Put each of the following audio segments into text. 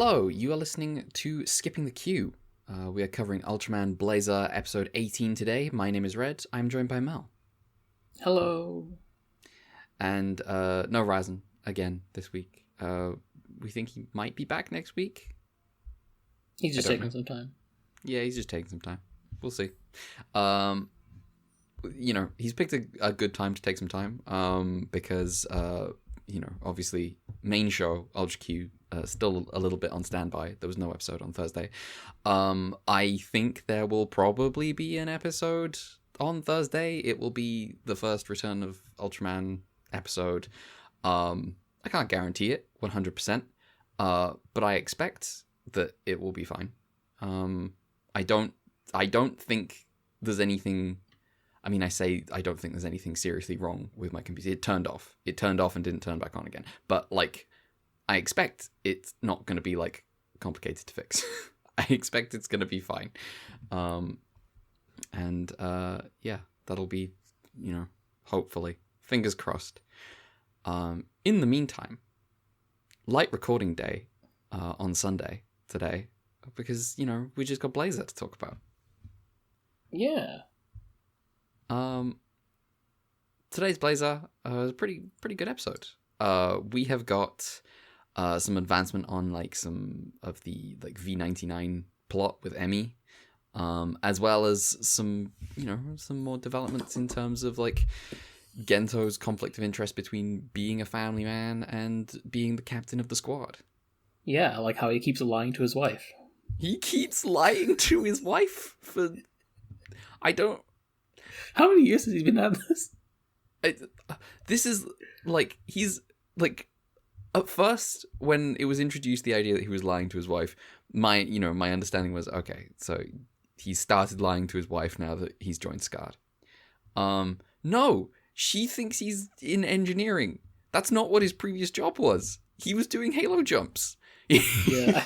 Hello, you are listening to Skipping the Queue. We are covering Ultraman Blazar episode 18 today. My name is Red. I'm joined by Mel. Hello. And no Razan again this week. We think he might be back next week. He's just taking some time. Yeah, he's just taking some time. We'll see. He's picked a good time to take some time because, obviously, main show, Ultra Q, still a little bit on standby. There was no episode on Thursday. I think there will probably be an episode on Thursday. It will be the first Return of Ultraman episode. I can't guarantee it 100%, but I expect that it will be fine. I don't think there's anything. I mean, I say I don't think there's anything seriously wrong with my computer. It turned off and didn't turn back on again. But I expect it's not going to be complicated to fix. I expect it's going to be fine. That'll be, hopefully, fingers crossed. In the meantime, light recording day on Sunday today, because we just got Blazar to talk about. Yeah. Today's Blazar is a pretty good episode. We have got some advancement on some of the V99 plot with Emmy, as well as some more developments in terms of Gento's conflict of interest between being a family man and being the captain of the squad. Yeah, how he keeps lying to his wife. He keeps lying to his wife for... How many years has he been at this? This is, he's, at first, when it was introduced, the idea that he was lying to his wife, my understanding was, okay, so he started lying to his wife now that he's joined SCARD. No, she thinks he's in engineering. That's not what his previous job was. He was doing Halo jumps. Yeah.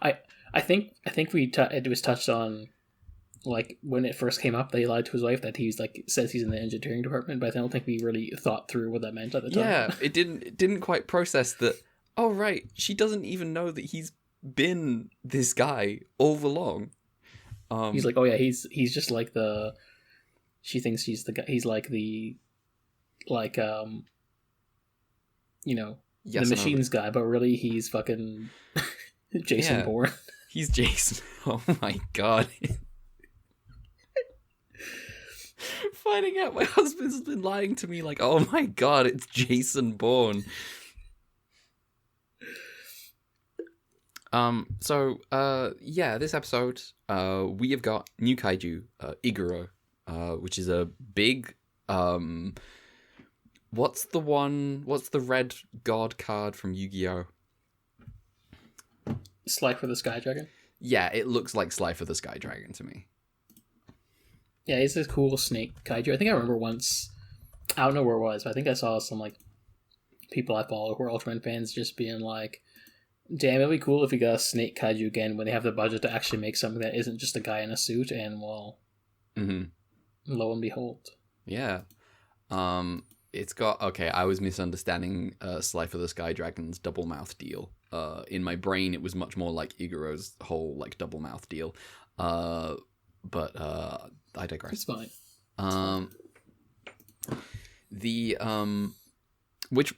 I think it was touched on, when it first came up, they lied to his wife that he's says he's in the engineering department, but I don't think we really thought through what that meant at the time. Yeah, it didn't quite process that. Oh right, she doesn't even know that he's been this guy all along. He's like, oh yeah, he's just the. She thinks he's the guy. He's the machines guy, but really he's fucking Jason Bourne. He's Jason. Oh my god. Finding out my husband's been lying to me, oh my god, it's Jason Bourne. This episode, we have got new kaiju, Iguro, which is a big, what's the red god card from Yu-Gi-Oh? Slifer the Sky Dragon? Yeah, it looks like Slifer the Sky Dragon to me. Yeah, he's this cool snake kaiju. I think I remember once, I don't know where it was, but I think I saw some people I follow who are Ultraman fans just being damn, it'd be cool if we got a snake kaiju again when they have the budget to actually make something that isn't just a guy in a suit, and lo and behold. Yeah. It's got, okay, I was misunderstanding Slifer the Sky Dragon's double mouth deal. In my brain, it was much more like Iguro's whole double mouth deal. But I digress. It's fine. Which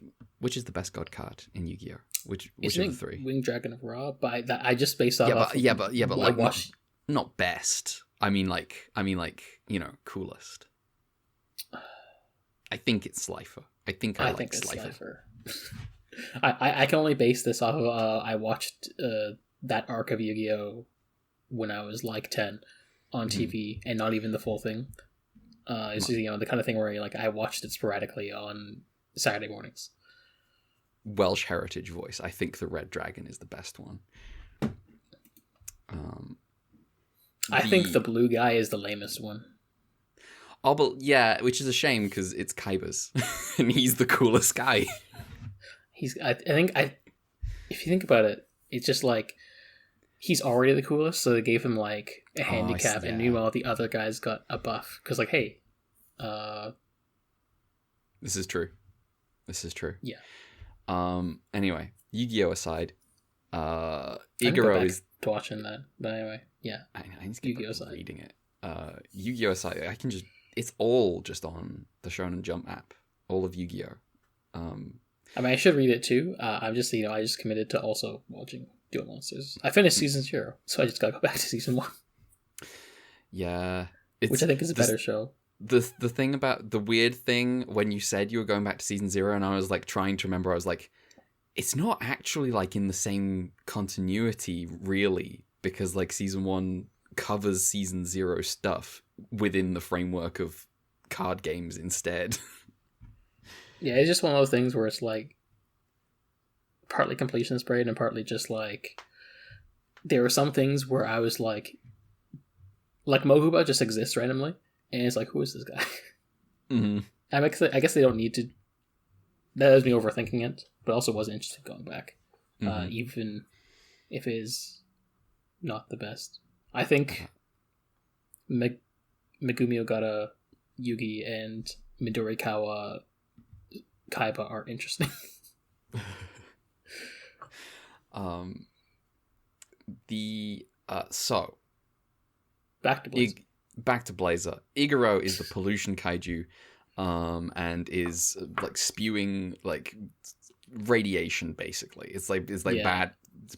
is the best god card in Yu-Gi-Oh? Which of the three? Winged Dragon of Ra, but I just based that off. But not best. I mean coolest. I think it's Slifer. I think it's Slifer. I can only base this off of I watched that arc of Yu-Gi-Oh when I was 10 on TV, and not even the full thing. It's the kind of thing where I watched it sporadically on Saturday mornings. Welsh heritage voice. I think the Red Dragon is the best one. I think the blue guy is the lamest one. Oh, but yeah, which is a shame because it's Kaiba's, and he's the coolest guy. I think if you think about it, it's just he's already the coolest, so they gave him a handicap, and meanwhile the other guys got a buff because hey, this is true. Yeah. Anyway, Yu-Gi-Oh aside, I can go Iguro back is. to watching that, but anyway, yeah. I need to get Yu-Gi-Oh! back to Side. reading it. Yu-Gi-Oh! Side, I can just. It's all just on the Shonen Jump app. All of Yu-Gi-Oh! I mean, I should read it too. I'm just, I just committed to also watching Duel Monsters. I finished season 0, so I just gotta go back to season 1, Yeah, which I think is a better show. The thing about the weird thing when you said you were going back to season 0, and I was like trying to remember, I was like, it's not actually like in the same continuity, really, because like season 1 covers season 0 stuff within the framework of card games instead. Yeah, it's just one of those things where it's like partly completion sprayed and partly just like there were some things where I was like Mohuba just exists randomly, and it's like, who is this guy? Mm-hmm. I guess they don't need to. That was me overthinking it, but also wasn't interested in going back, even if it is not the best. I think Megumi Ogata, Yugi, and Midorikawa Kaiba are interesting. So Back to Blazar. Back to Blazar. Iguro is the pollution kaiju, and is like spewing like radiation. Basically, it's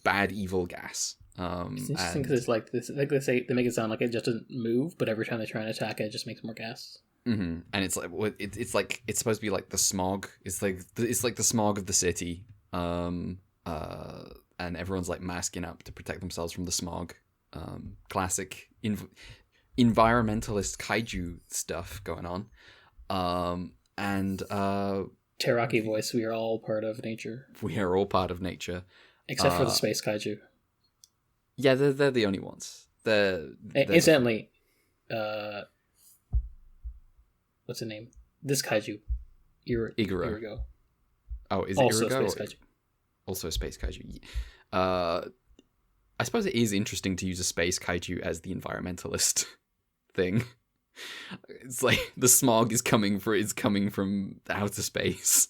bad evil gas. It's interesting because it's like this. Like they make it sound like it just doesn't move, but every time they try and attack it, it just makes more gas. Mm-hmm. And it's like it's supposed to be like the smog. It's like the smog of the city. And everyone's like masking up to protect themselves from the smog. Classic environmentalist kaiju stuff going on. Terraki voice. We are all part of nature. We are all part of nature, except for the space kaiju. Yeah, they're the only ones. Incidentally, what's the name? This kaiju, Iguro. Oh, is it also Irigo? Space kaiju? Also a space kaiju. I suppose it is interesting to use a space kaiju as the environmentalist thing. It's like the smog is coming from outer space.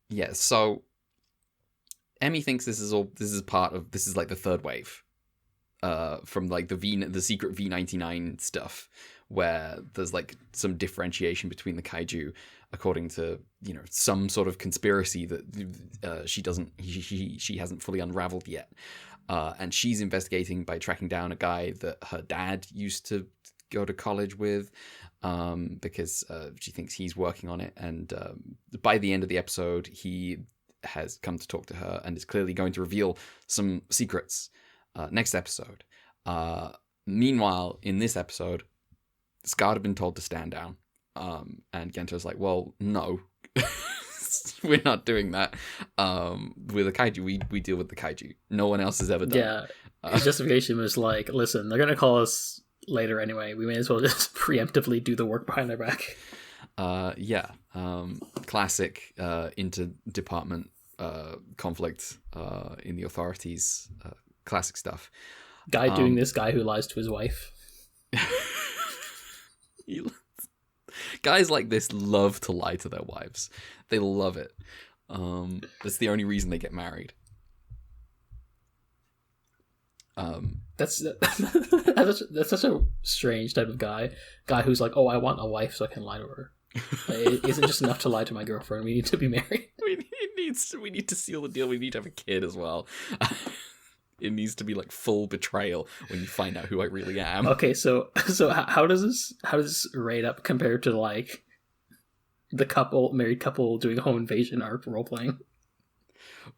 Yeah. So Emmy thinks this is like the third wave, from like the secret V99 stuff, where there's like some differentiation between the kaiju according to some sort of conspiracy that she hasn't fully unraveled yet, and she's investigating by tracking down a guy that her dad used to go to college with, because she thinks he's working on it, and by the end of the episode he has come to talk to her and is clearly going to reveal some secrets next episode. Meanwhile, in this episode, Scar had been told to stand down, and Gento's like, well, no, we're not doing that. With a kaiju, we deal with the kaiju. No one else has ever done. Yeah, his justification was like, listen, they're gonna call us later anyway. We may as well just preemptively do the work behind their back. Yeah. Classic inter-department conflict in the authorities. Classic stuff. Guy doing this, guy who lies to his wife. Guys like this love to lie to their wives. They love it. That's the only reason they get married. That's such a strange type of guy who's like, oh, I want a wife so I can lie to her. It isn't just enough to lie to my girlfriend. We need to be married. We need to seal the deal. We need to have a kid as well. It needs to be like full betrayal when you find out who I really am. Okay, so how does this rate up compared to like the married couple doing home invasion arc role playing?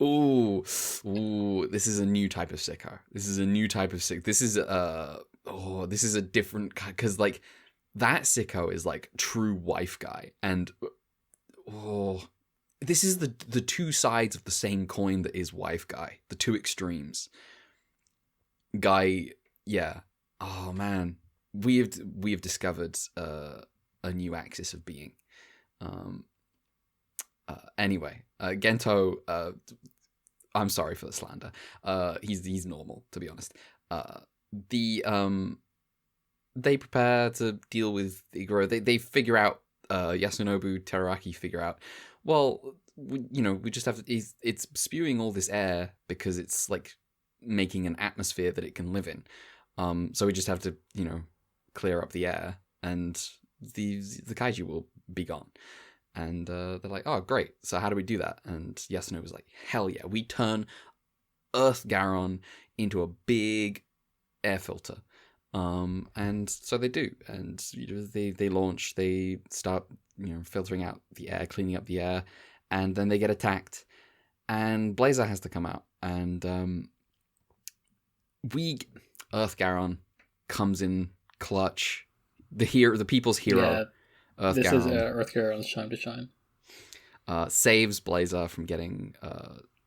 Ooh, this is a new type of sicko. This is a different, because like that sicko is like true wife guy, and this is the two sides of the same coin that is wife guy, the two extremes. Guy, yeah. Oh man, we have discovered a new axis of being. Anyway, Gento, I'm sorry for the slander. He's normal, to be honest. They prepare to deal with Iguro. They figure out, Yasunobu, Teraraki figure out, well, we just have to. It's spewing all this air because it's like making an atmosphere that it can live in. So we just have to clear up the air, and the kaiju will be gone. And they're like, oh great. So how do we do that? And Yasuno was like, hell yeah, we turn Earth Garon into a big air filter. And so they do, and they launch, they start filtering out the air, cleaning up the air, and then they get attacked, and Blazar has to come out, and Earth Garon comes in clutch, the people's hero. Yeah, Earth this Garon is Earth Garon's time to shine. Saves Blazar from getting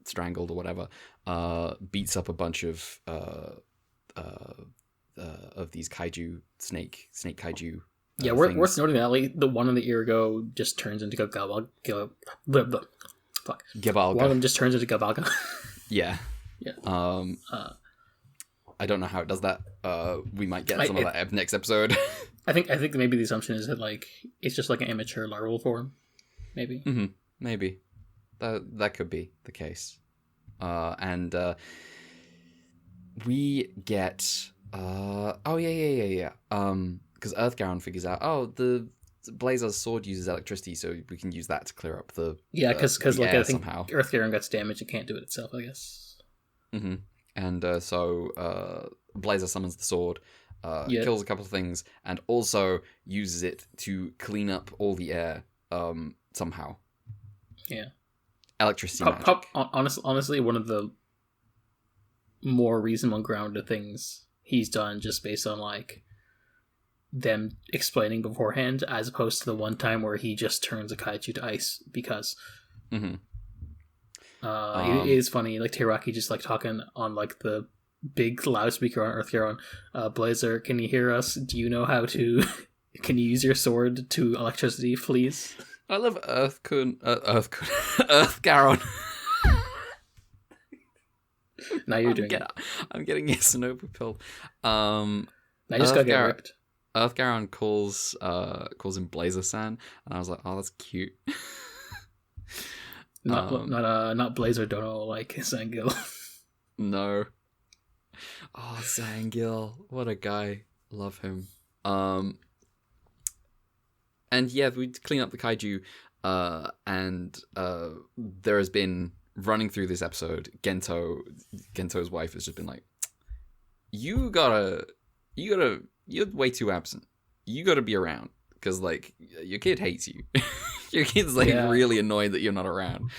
strangled or whatever. Beats up a bunch of these kaiju, snake kaiju. Yeah, worth noting that like the one in the Irgo just turns into fuck. Gabalga. One of them just turns into Gabalga. Yeah. Yeah. I don't know how it does that. We might get some of that next episode. I think maybe the assumption is that like it's just like an immature larval form. Maybe. Mm-hmm. Maybe. That could be the case. And we get because Earth Garon figures out, the Blazar's sword uses electricity, so we can use that to clear up the because like I think somehow. Earth Garon gets damaged, it can't do it itself, I guess. Mm-hmm. And so Blazar summons the sword, kills a couple of things, and also uses it to clean up all the air somehow. Yeah. Electricity magic. Honestly, one of the more reasonable grounded things he's done, just based on like them explaining beforehand, as opposed to the one time where he just turns a kaiju to ice because. Mm-hmm. It is funny, like Teraki just like talking on like the big loudspeaker on Earth Garon. Blazar, can you hear us? Do you know how to? Can you use your sword to electricity, please? I love Earth Garon. Now you're doing it. I'm getting a Sonobu pill. I just got get ripped. Earth Garon calls him Blazar-san, and I was like, oh, that's cute. Not Blazar Dono like Zangil. No. Oh, Zangil, what a guy. Love him. And yeah, we clean up the kaiju, and there has been, running through this episode, Gento's wife has just been like, you're way too absent. You gotta be around, because like your kid hates you. Your kid's like really annoyed that you're not around.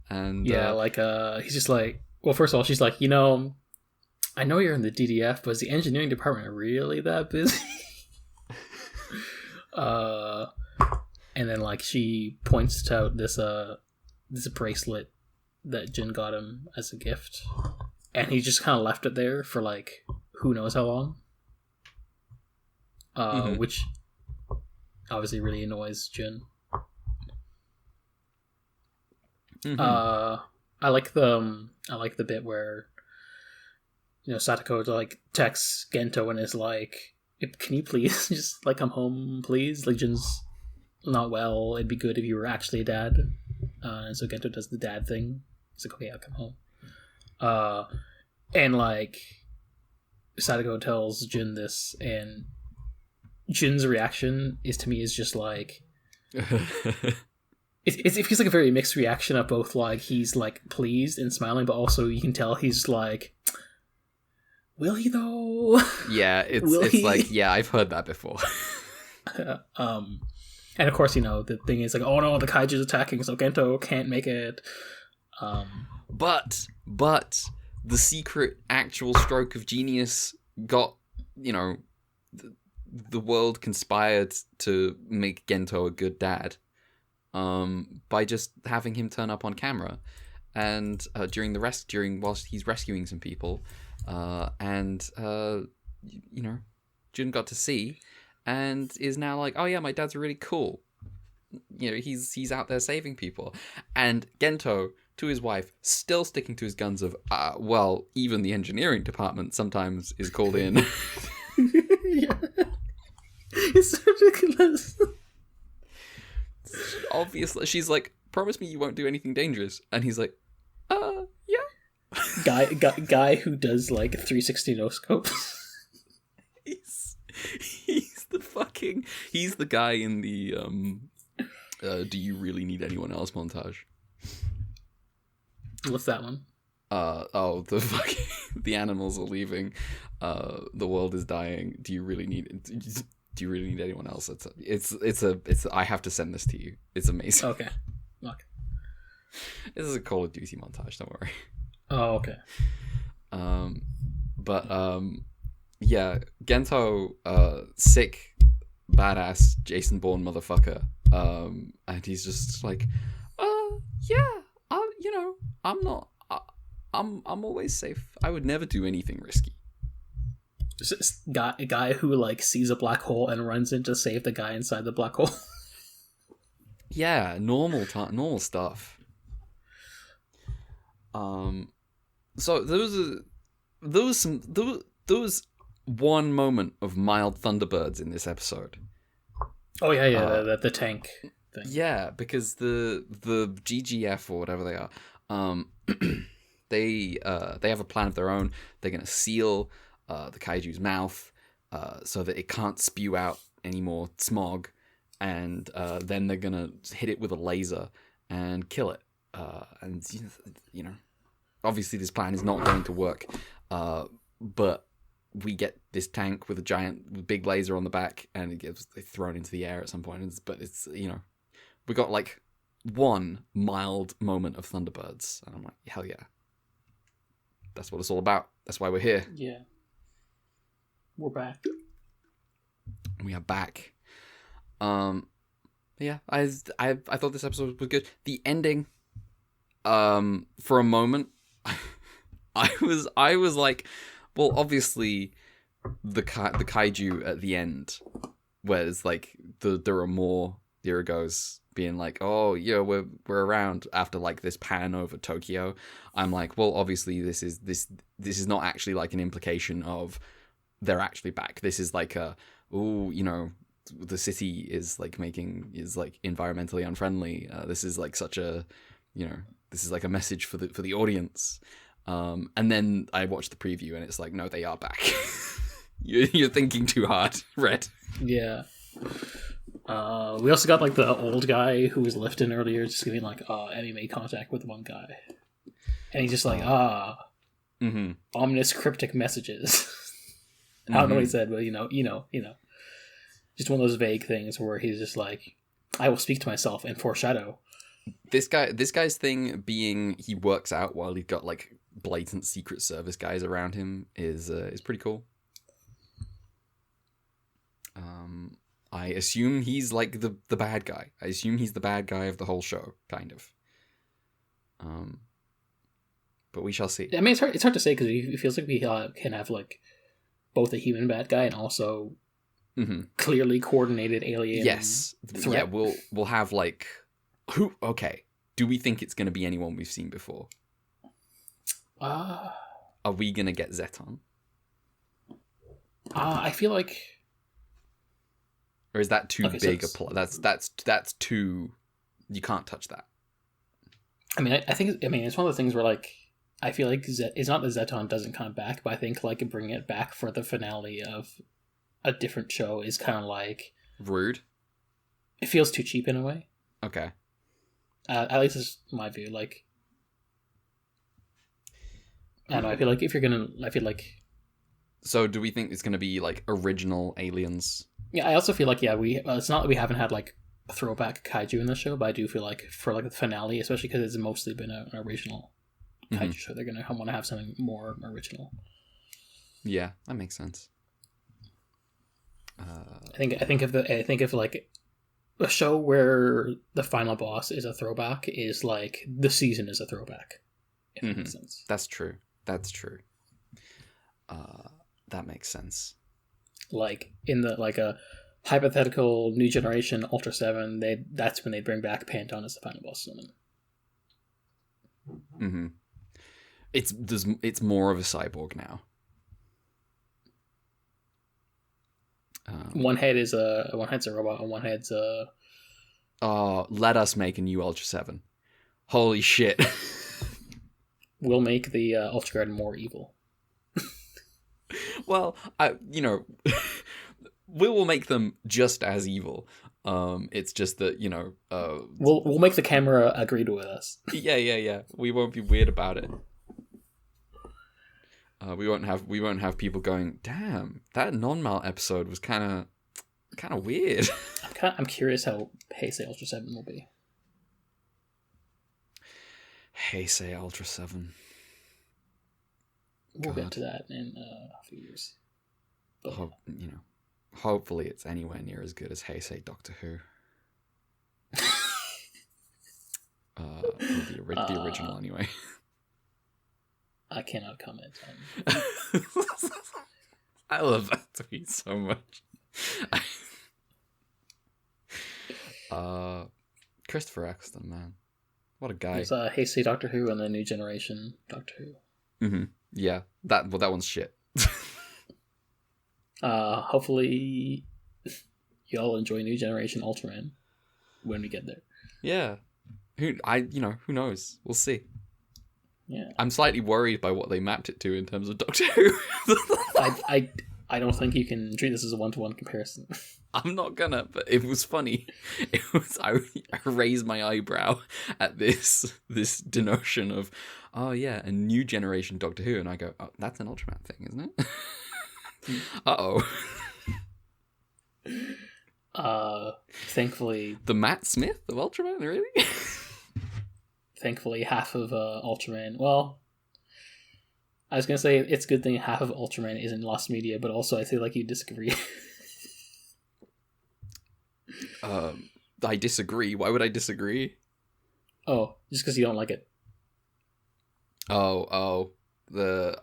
And he's just like, well, first of all, she's like, I know you're in the DDF, but is the engineering department really that busy? And then like she points out this bracelet that Jin got him as a gift, and he just kind of left it there for like who knows how long. Which obviously really annoys Jin. Mm-hmm. I like the bit where Satoko like texts Gento and is like, can you please just like come home, please? Like Jin's not well. It'd be good if you were actually a dad. And so Gento does the dad thing. He's like, okay, I'll come home. And like Satoko tells Jin this, and Jin's reaction is just like it feels like a very mixed reaction of both like he's like pleased and smiling, but also you can tell he's like, will he though? Yeah, it's like, yeah, I've heard that before. And of course, the thing is like, oh no, the kaiju's attacking, so Gento can't make it. But the secret actual stroke of genius got, the world conspired to make Gento a good dad, by just having him turn up on camera, and whilst he's rescuing some people, and Jun got to see, and is now like, oh yeah, my dad's really cool. He's out there saving people, and Gento, to his wife, still sticking to his guns of, even the engineering department sometimes is called in. Yeah. It's so ridiculous. Obviously, she's like promise me you won't do anything dangerous. And he's like, yeah. Guy who does like 360 no scope. he's the guy in the do you really need anyone else montage. What's that one? The animals are leaving, the world is dying, do you really need anyone else? It's I have to send this to you. It's amazing. Okay. This is a Call of Duty montage, don't worry. Oh, okay. Yeah, Gento, sick, badass Jason Bourne motherfucker. And he's just like, I'm always safe. I would never do anything risky. Just a guy who like sees a black hole and runs in to save the guy inside the black hole. Yeah, normal stuff. So there was one moment of mild Thunderbirds in this episode. Oh yeah, the tank thing. Yeah, because the GGF or whatever they are, they have a plan of their own. They're gonna seal the kaiju's mouth so that it can't spew out any more smog, and then they're gonna hit it with a laser and kill it. And you know, obviously this plan is not going to work, but we get this tank with a big laser on the back, and it gets thrown into the air at some point. But it's, you know, we got like one mild moment of Thunderbirds, and I'm like, hell yeah, that's what it's all about. That's why we're here. Yeah, we're back. We are back. Yeah, I thought this episode was good. The ending, for a moment, I was like, well, obviously, the kaiju at the end, where it's like there are more Irigos being like, oh yeah, we're around after like this pan over Tokyo. I'm like, well, obviously this is not actually like an implication of they're actually back. This is like the city is like environmentally unfriendly. This is like such a, this is like a message for the audience. And then I watched the preview and it's like, no, they are back. You're thinking too hard, Red. Yeah. We also got like the old guy who was lifting earlier, just giving like MMA contact with one guy, and he's just like ominous cryptic messages. I don't know what he said, but you know, just one of those vague things where he's just like, I will speak to myself and foreshadow. This guy's thing being he works out while he's got like blatant Secret Service guys around him is pretty cool. I assume he's like the bad guy. I assume he's the bad guy of the whole show, kind of. But we shall see. I mean, it's hard to say because it feels like we can have like both a human bad guy and also clearly coordinated alien. Yes, threat. Yeah, we'll have like who? Okay, do we think it's going to be anyone we've seen before? Are we going to get Zeton? I feel like. Or is that too big a plot? That's too. You can't touch that. I mean, I think it's one of the things where like I feel like it's not that Zeton doesn't come back, but I think like bringing it back for the finale of a different show is kind of like rude. It feels too cheap in a way. Okay. At least is my view. Like, I don't know. I feel like if you're gonna, I feel like. So, do we think it's gonna be like original aliens? Yeah, I also feel like it's not that we haven't had like a throwback kaiju in the show, but I do feel like for like the finale, especially because it's mostly been an original kaiju show, they're gonna want to have something more original. Yeah, that makes sense. I think if like a show where the final boss is a throwback is like the season is a throwback. If that makes sense. That's true. That makes sense. Like in the like a hypothetical new generation Ultra 7, that's when they bring back Panton as the final boss. It's more of a cyborg now. One head's a robot, and one head's a. Let us make a new Ultra 7. Holy shit. We'll make the Ultra Guard more evil. Well, we will make them just as evil. It's just that, We'll make the camera agree with us. Yeah. We won't be weird about it. We won't have people going, damn, that non-mal episode was kind of weird. I'm curious how Heisei Ultra 7 will be. Heisei Ultra 7. We'll get to that in a few years. But... hopefully it's anywhere near as good as Heisei Doctor Who. The original, anyway. I cannot comment on. I love that tweet so much. Christopher Eccleston, man, what a guy. There's Heisei Doctor Who and the New Generation Doctor Who. Mm-hmm. Yeah, that one's shit. Hopefully, y'all enjoy New Generation Ultraman when we get there. Yeah, who knows? We'll see. Yeah, I'm slightly worried by what they mapped it to in terms of Doctor Who. I don't think you can treat this as a 1-to-1 comparison. I'm not gonna, but it was funny. I raised my eyebrow at this denotion of, oh yeah, a New Generation Doctor Who, and I go, oh, that's an Ultraman thing, isn't it? Thankfully, the Matt Smith of Ultraman, really? Thankfully, half of Ultraman. Well, I was gonna say it's a good thing half of Ultraman is in Lost Media, but also I feel like you disagree. I disagree. Why would I disagree? Oh, just because you don't like it. Oh. There's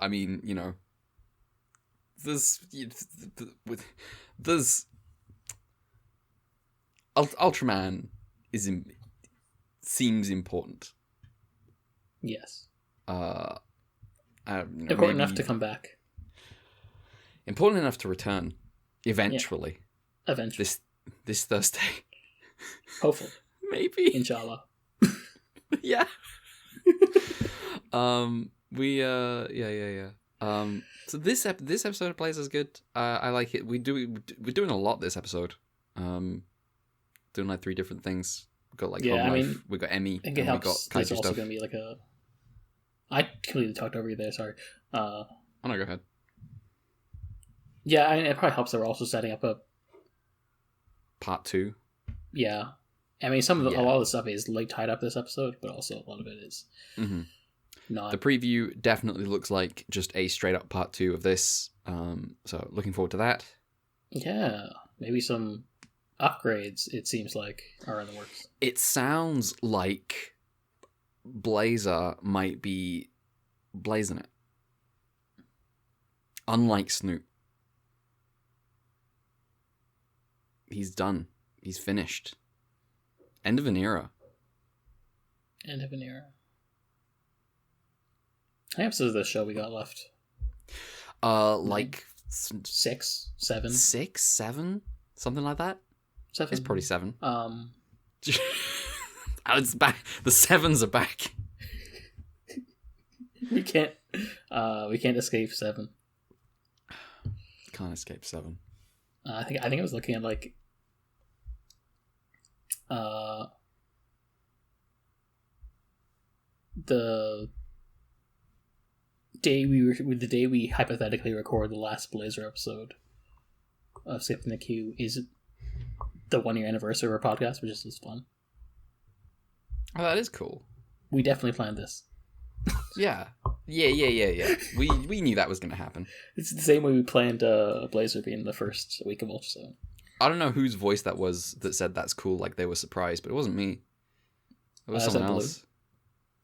Ultraman seems important. Yes. Important enough to come back. Important enough to return. Eventually. Yeah. Eventually. This Thursday. Hopefully. Maybe. Inshallah. Yeah. So this episode of Blazar is good. I like it. We're doing a lot this episode. Doing like 3 different things. We got like Home Life, we got Emmy, and we got Kaiju There's also stuff. Gonna be like a. I completely talked over you there. Sorry. Oh no, go ahead. Yeah, it probably helps that we're also setting up a part 2. Yeah, I mean, a lot of the stuff is like tied up this episode, but also a lot of it is not. The preview definitely looks like just a straight up part 2 of this. So looking forward to that. Yeah, maybe some upgrades. It seems like are in the works. It sounds like Blazar might be blazing it. Unlike Snoop. He's done. He's finished. End of an era. End of an era. How many episodes of the show we got left? Like 6, 7. 6, 7? Something like that? 7. It's probably 7. It's back. The 7s are back. We can't escape 7. Can't escape 7. I think I was looking at like the day we hypothetically record the last Blazar episode of Skipping the Queue is the 1-year anniversary of our podcast, which is just fun. Oh, that is cool. We definitely planned this. Yeah. We knew that was going to happen. It's the same way we planned Blazar being the first week of Ultrasound. I don't know whose voice that was that said that's cool, like they were surprised, but it wasn't me. It was someone else. Blue?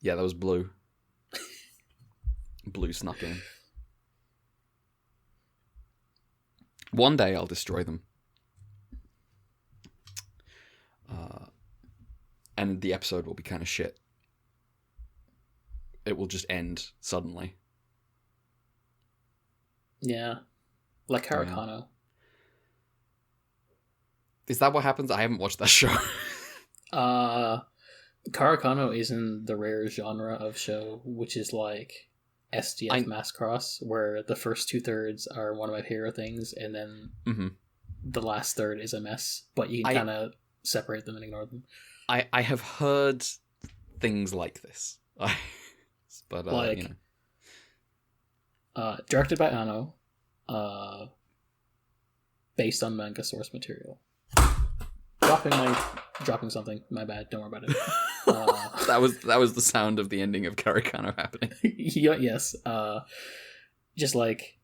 Yeah, that was Blue. Blue snuck in. One day I'll destroy them. And the episode will be kind of shit. It will just end suddenly. Yeah. Like Harakano. Is that what happens? I haven't watched that show. Karakano is in the rare genre of show, which is like SDF Mass Cross, where the first 2/3 are one of my favorite things, and then the last third is a mess, but you can kind of separate them and ignore them. I have heard things like this. But, like, you know. Directed by Anno, based on manga source material. Dropping something. My bad. Don't worry about it. That was the sound of the ending of Karakano happening. Yes. Just like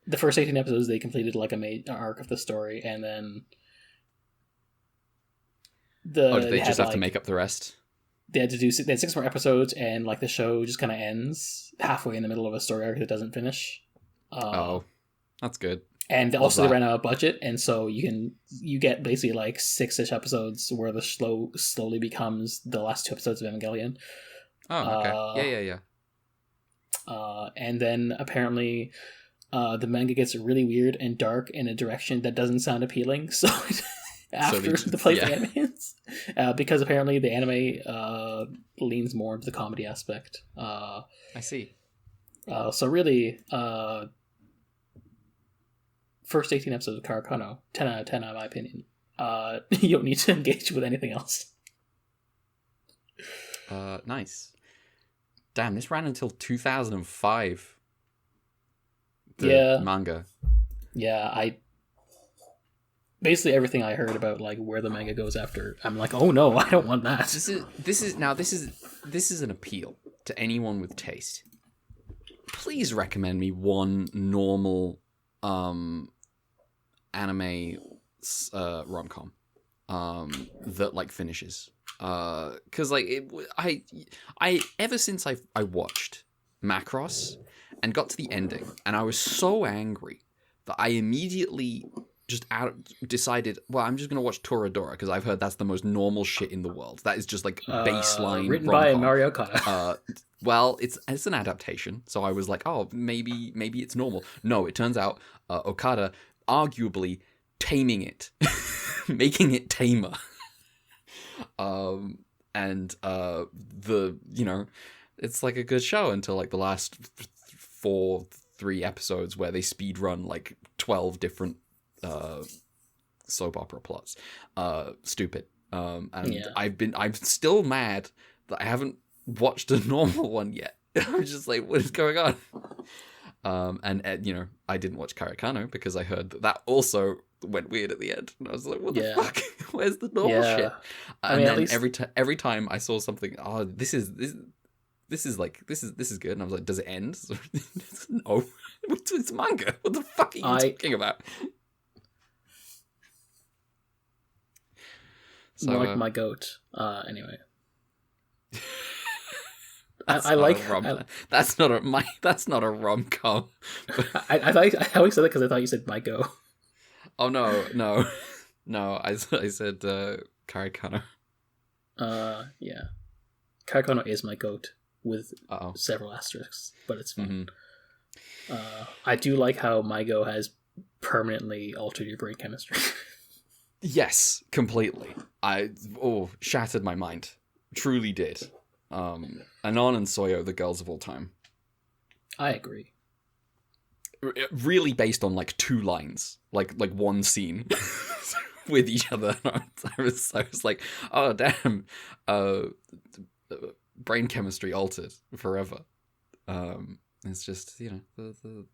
the first 18 episodes, they completed like a main arc of the story, and then did they just have to make up the rest? They had 6 more episodes, and like the show just kind of ends halfway in the middle of a story arc that doesn't finish. That's good. And they ran out of budget, and so you get basically like 6-ish episodes where the show slowly becomes the last 2 episodes of Evangelion. Oh, okay. Yeah. And then apparently the manga gets really weird and dark in a direction that doesn't sound appealing, so after the place the anime ends, because apparently the anime leans more into the comedy aspect. I see. So really, first 18 episodes of Karakano, 10 out of 10 in my opinion. You don't need to engage with anything else. Nice. Damn, this ran until 2005. Manga. Yeah, basically everything I heard about like where the manga goes after, I'm like, oh no, I don't want that. This is an appeal to anyone with taste. Please recommend me one normal anime rom-com that like finishes, because like I ever since I watched Macross and got to the ending, and I was so angry that I immediately just decided, well, I'm just gonna watch Toradora because I've heard that's the most normal shit in the world. That is just like baseline written rom-com. by Mario Okada. Well, it's an adaptation, so I was like, oh, maybe it's normal. No, it turns out Okada arguably taming it, making it tamer. It's like a good show until like the last 3 episodes where they speed run like 12 different soap opera plots. Stupid. I'm still mad that I haven't watched a normal one yet. I'm just like, what is going on? I didn't watch Karakano because I heard that also went weird at the end, and I was like, what the fuck? Where's the normal shit? And then every time I saw something, this is good, and I was like, does it end? No, it's manga. What the fuck are you talking about? So, more like my goat. Anyway. That's not a rom-com. I always said that because I thought you said my go. Oh no. I said Karakano. Yeah, Karakano is my goat with several asterisks, but it's fun. I do like how my go has permanently altered your brain chemistry. Yes, completely. Shattered my mind. Truly did. Anon and Soyo, the girls of all time. I agree. Really based on like 2 lines, like one scene with each other. I was like, oh damn, brain chemistry altered forever. It's just,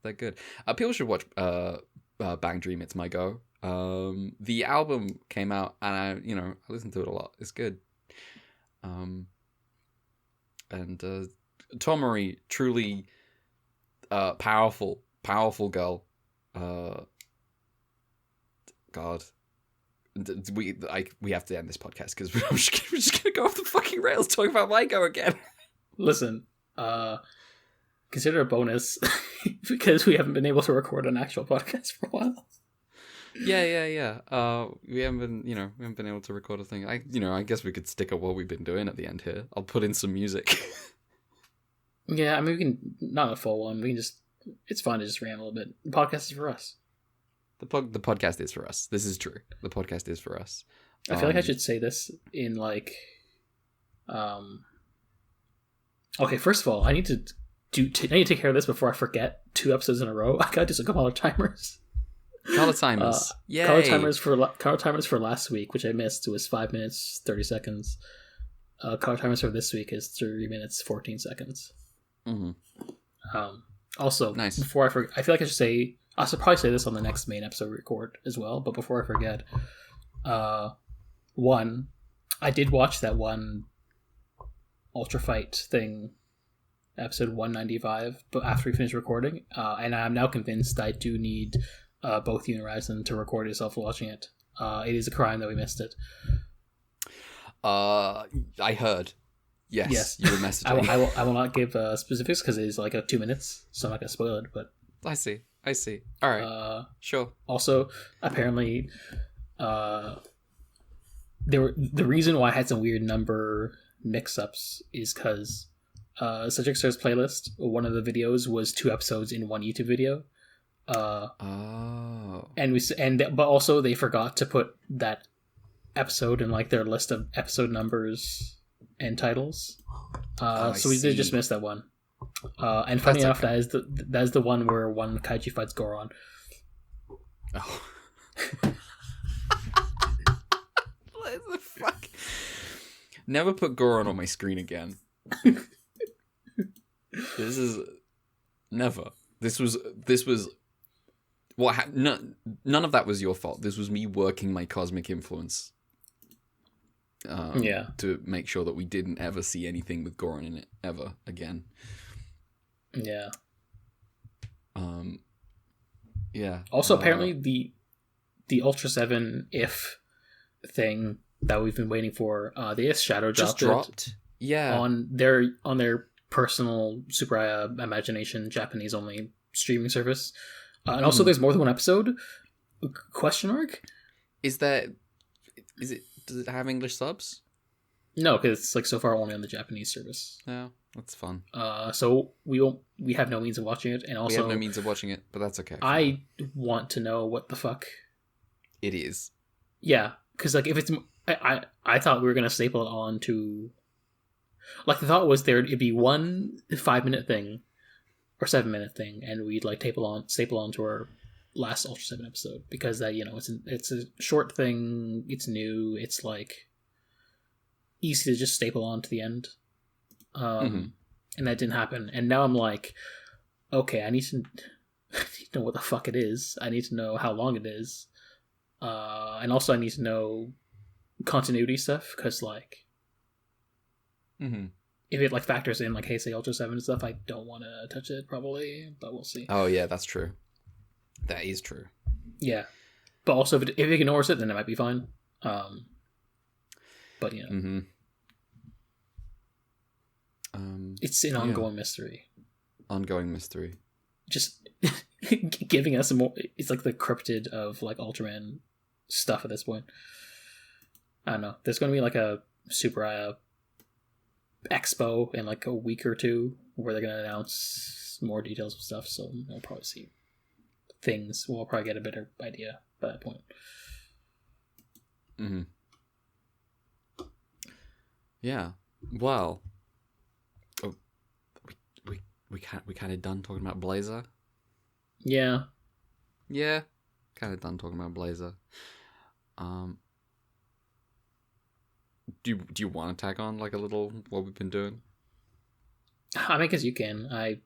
they're good. People should watch Bang Dream. It's my go. The album came out, and I listened to it a lot. It's good. And Tomori, truly powerful girl. God, we have to end this podcast because we're just gonna go off the fucking rails talking about Maiko again. Listen, consider a bonus because we haven't been able to record an actual podcast for a while. Yeah. We haven't been able to record a thing. I guess we could stick up what we've been doing at the end here. I'll put in some music. Yeah, I mean, we can, not a full one. We can just, it's fun to just rant a little bit. The podcast is for us. The podcast is for us. This is true. The podcast is for us. I feel like I should say this in like Okay, first of all, I need to take care of this before I forget. 2 episodes in a row. I gotta do some color timers. Color timers. Yay. Color timers for last week, which I missed, was 5 minutes 30 seconds. Color timers for this week is 3 minutes 14 seconds. Mm-hmm. Also, nice. Before I forget, I feel like I should probably say this on the next main episode we record as well. But before I forget, one, I did watch that one Ultra Fight thing, episode 195, but after we finish recording, and I'm now convinced I do need both you and Ryzen to record yourself watching it. It is a crime that we missed it. I heard. Yes. You were messaging. I will not give specifics because it is like 2 minutes, so I'm not gonna spoil it. But I see. All right. Sure. Also, apparently, the reason why I had some weird number mix-ups is because Cedric Star's playlist, one of the videos was 2 episodes in one YouTube video. But also they forgot to put that episode in like their list of episode numbers and titles. So we did just miss that one. And funny enough, that is the one where one kaiju fights Goron. Oh. What the fuck? Never put Goron on my screen again. This is never. This was what none of that was your fault. This was me working my cosmic influence. To make sure that we didn't ever see anything with Goron in it ever again. Yeah. Yeah. Also, apparently the Ultra 7 if thing that we've been waiting for, they shadow dropped. Yeah. On their personal Super Imagination Japanese only streaming service. And also there's more than one episode? Question mark? Does it have English subs? No, because it's like so far only on the Japanese service. Yeah, that's fun. So we have no means of watching it, and also we have no means of watching it, but that's okay. I want to know what the fuck it is. Yeah, because like if it's, I thought we were gonna staple it on to, like the thought was it'd be 1 5-minute thing, or 7-minute thing, and we'd like staple on to our last Ultra 7 episode, because that, it's a short thing, it's new, it's like easy to just staple on to the end. And that didn't happen, and now I'm like, okay, I need to know what the fuck it is. I need to know how long it is, and also I need to know continuity stuff, because like if it like factors in like Heisei Ultra 7 and stuff, I don't want to touch it probably, but we'll see. Oh yeah, that's true. That is true. Yeah, but also if it ignores it, then it might be fine. But it's an ongoing mystery. Ongoing mystery. Just giving us more. It's like the cryptid of like Ultraman stuff at this point. I don't know. There's going to be like a Super expo in like a week or two where they're going to announce more details of stuff. So we'll probably see things. We'll probably get a better idea by that point. Yeah. Well, we kind of done talking about Blazar. Yeah. Yeah. Kind of done talking about Blazar. Do you want to tag on like a little what we've been doing? I mean, because you can. I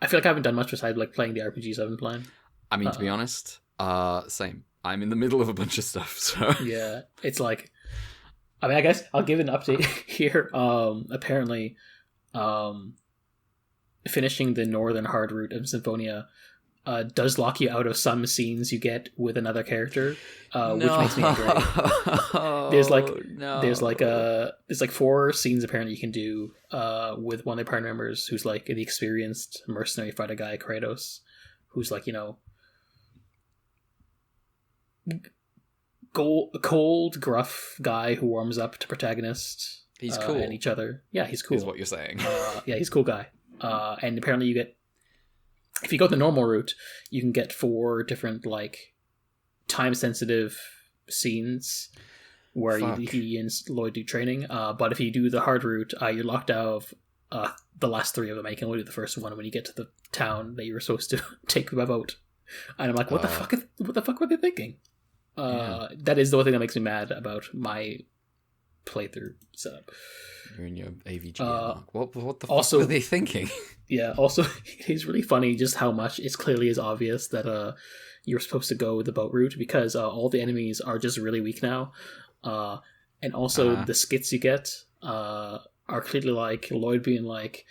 feel like I haven't done much besides like playing the RPGs I've been playing. I mean, to be honest, same. I'm in the middle of a bunch of stuff, so yeah, it's like, I mean, I guess I'll give an update here. Apparently, finishing the northern hard route of Symphonia does lock you out of some scenes you get with another character, which makes me angry. There's like 4 scenes apparently you can do with one of the party members who's like the experienced mercenary fighter guy Kratos, who's like, cold, gruff guy who warms up to protagonist. He's cool. And each other. Yeah, he's cool. Is what you're saying. Yeah, he's a cool guy. And apparently you get, if you go the normal route, you can get 4 different like time sensitive scenes where Fuck. he and Lloyd do training. But if you do the hard route, you're locked out of the last 3 of them. You can only do the first one when you get to the town that you were supposed to take by boat. And I'm like, what the fuck? What the fuck were they thinking? That is the one thing that makes me mad about my playthrough setup. You're in your AVG. What the also, fuck were they thinking? Yeah. Also, it's really funny just how much it clearly is obvious that you're supposed to go the boat route, because all the enemies are just really weak now, and also the skits you get are clearly like Lloyd being like,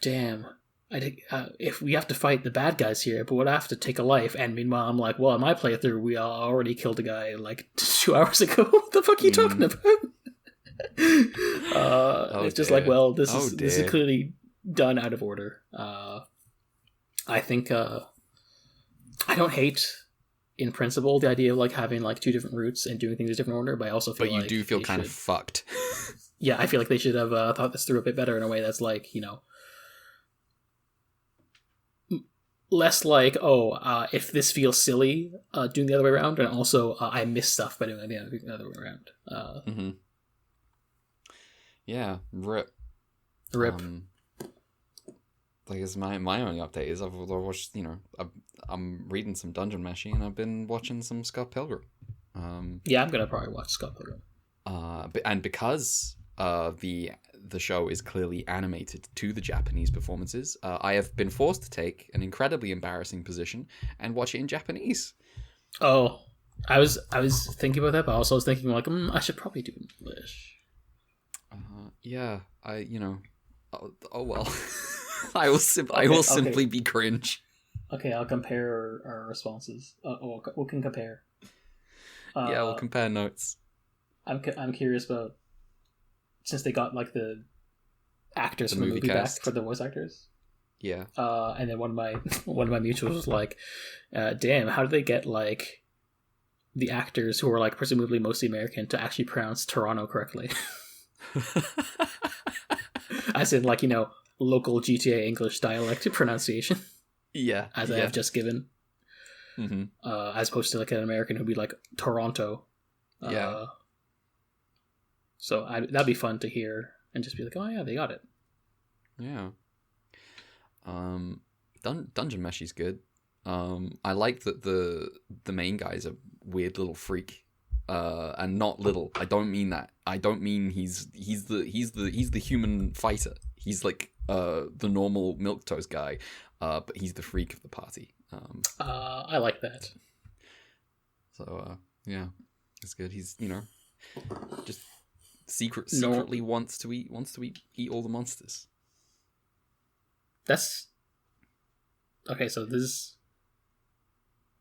"Damn, if we have to fight the bad guys here, but we'll have to take a life." And meanwhile, I'm like, "Well, in my playthrough, we already killed a guy like 2 hours ago. What the fuck are you talking about?" It's just like, well, this is clearly done out of order. I think I don't hate in principle the idea of like having like 2 different routes and doing things in different order, but I also feel but you do feel kind of fucked. Yeah, I feel like they should have thought this through a bit better in a way that's like, less like, if this feels silly, doing the other way around, and also I miss stuff by doing the other way around. Mm-hmm. Yeah, rip. I guess my only update is I've watched, I'm reading some Dungeon Meshi, and I've been watching some Scott Pilgrim. Yeah, I'm gonna probably watch Scott Pilgrim. And because the show is clearly animated to the Japanese performances, I have been forced to take an incredibly embarrassing position and watch it in Japanese. Oh, I was thinking about that, but also I was thinking like, I should probably do English. Yeah, oh well. I will simply be cringe. Okay, I'll compare our responses. We can compare. Yeah, we'll compare notes. I'm curious about, since they got like the actors from the movie back for the voice actors. Yeah. And then one of my mutuals was like, "Damn, how did they get like the actors who are like presumably mostly American to actually pronounce Toronto correctly?" As in, like, local GTA English dialect pronunciation. Yeah. As I have just given. Mm-hmm. As opposed to like an American who'd be like Toronto. Yeah. So that'd be fun to hear and just be like, oh yeah, they got it. Yeah. Dungeon Meshi's good. I like that the main guy's a weird little freak. And not little. I don't mean that. I don't mean he's the human fighter. He's like the normal milquetoast guy, but he's the freak of the party. I like that. So yeah, it's good. He's just secretly wants to eat all the monsters. That's okay. So this is.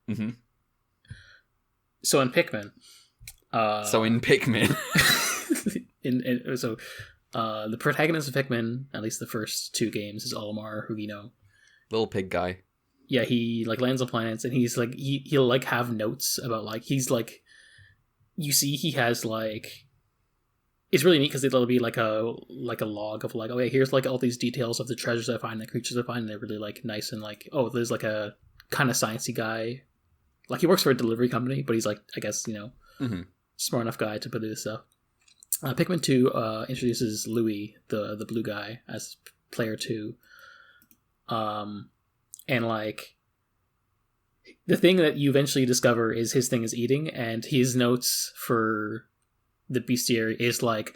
Mm-hmm. So in Pikmin. The protagonist of Pikmin, at least the first 2 games, is Olimar, who little pig guy. Yeah, he like lands on planets, and he's like he'll like have notes about like he's like, you see he has like, it's really neat because it'll be like a log of like, oh yeah, here's like all these details of the treasures I find, the creatures I find, and they're really like nice, and like, oh, there's like a kind of sciencey guy, like he works for a delivery company, but he's like, I guess mm-hmm. smart enough guy to put this stuff. Pikmin 2 introduces Louis, the blue guy, as player 2. And like, the thing that you eventually discover is his thing is eating, and his notes for the bestiary is like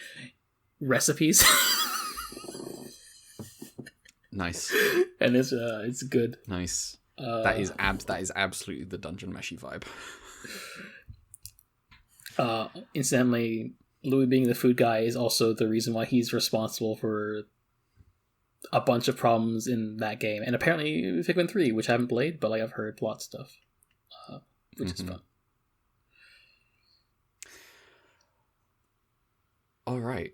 recipes. Nice. And it's good. Nice. That is absolutely the Dungeon Meshi vibe. Incidentally, Louis being the food guy is also the reason why he's responsible for a bunch of problems in that game, and apparently Pikmin 3, which I haven't played, but like I've heard lots of stuff, which is fun. All right.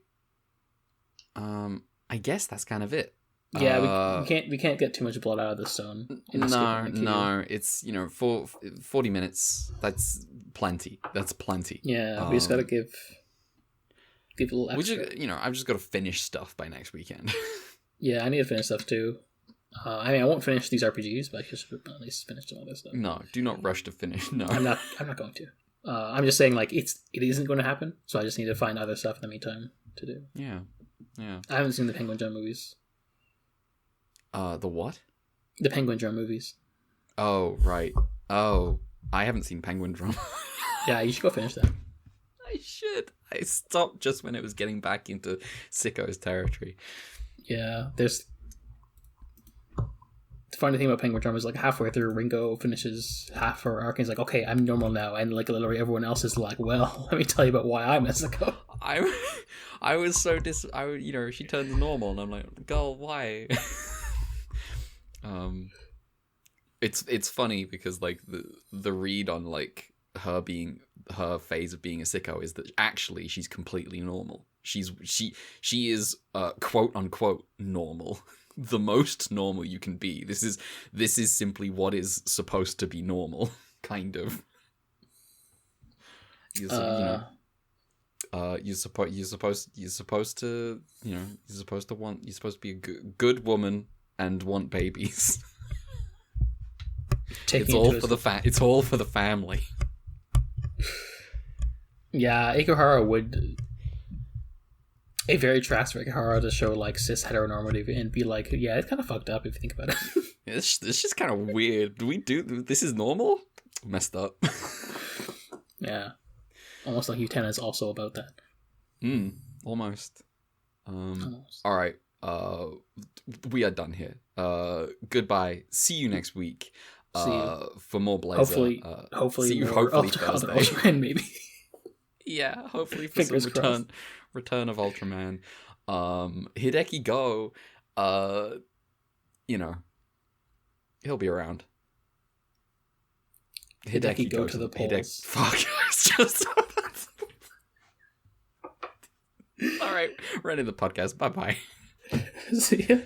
I guess that's kind of it. Yeah, we can't get too much blood out of the stone. No, it's for 40 minutes. That's plenty. Yeah, we just gotta give a little extra. I've just got to finish stuff by next weekend. Yeah, I need to finish stuff too. I won't finish these RPGs, but I should at least finish some other stuff. No, do not rush to finish. No, I'm not going to. I'm just saying, like, it isn't going to happen, so I just need to find other stuff in the meantime to do. Yeah. I haven't seen the Penguin Drum movies. The what? The Penguin Drum movies. Oh, right. Oh, I haven't seen Penguin Drum. Yeah, you should go finish that. I should. I stopped just when it was getting back into sicko's territory. Yeah, there's... The funny thing about Penguin Drum is, like, halfway through, Ringo finishes half her arc and he's like, okay, I'm normal now. And, like, literally everyone else is like, well, let me tell you about why I'm a sicko. I was so she turns normal and I'm like, girl, why? It's funny because, like, the read on, like, her phase of being a sicko is that actually she's completely normal. She is quote unquote normal. The most normal you can be. This is simply what is supposed to be normal, kind of. You're supposed to be a good woman and want babies. It's all for the family. Yeah, Ikuhara would... It very tracks for Ikuhara to show, like, cis heteronormative and be like, yeah, it's kind of fucked up if you think about it. It's just kind of weird. This is normal? Messed up. Yeah. Almost like Utena is also about that. Almost. Almost. All right. We are done here. Goodbye. See you next week. See you. For more Blazar. Hopefully, see you more hopefully Ultraman, Thursday. maybe. Yeah, hopefully for Fingers some return of Ultraman. Hideki Go, he'll be around. Hideki Go to the polls. Fuck, it's just... All right, we're ending the podcast. Bye-bye. See ya.